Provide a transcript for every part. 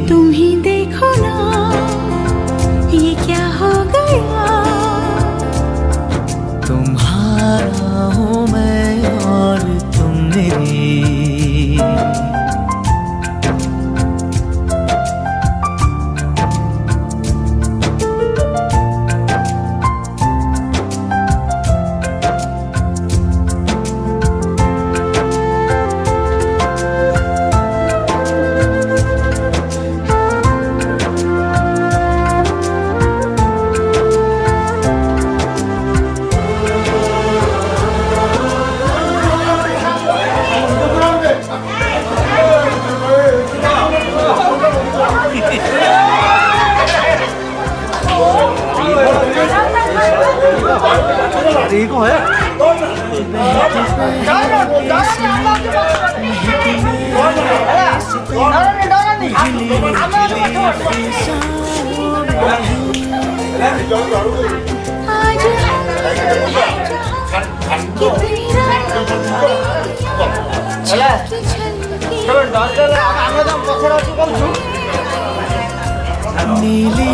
तुम ही देखो ना ये क्या हो गया। तुम्हारा हूँ मैं और तुम मेरी। 이거 해? नीली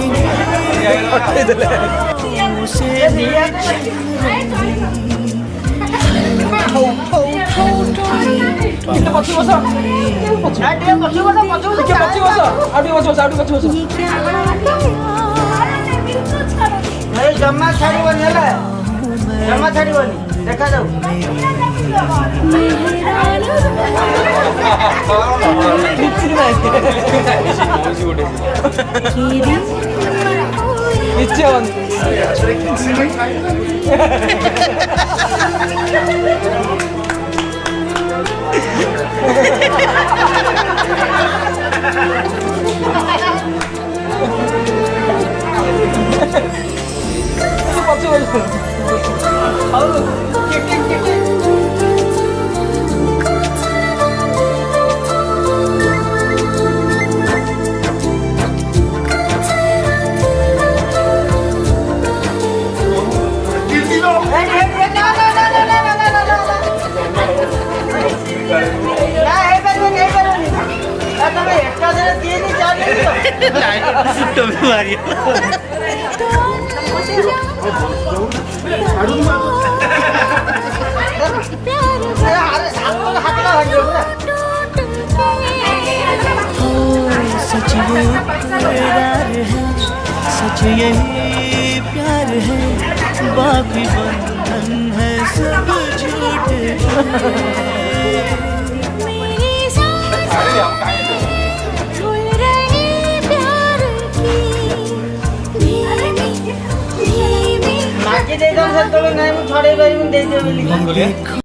जमा छाड़बनी जमा छाड़बनी देखा जाऊ सच ये प्यार है, सच यही प्यार है, बाकी बंधन है सब झूठे। मेरी सांसें भूल रही प्यार की धीमी धीमी। माटी दे दम से तो नहीं मु छड़े गई मु दे दे बोली।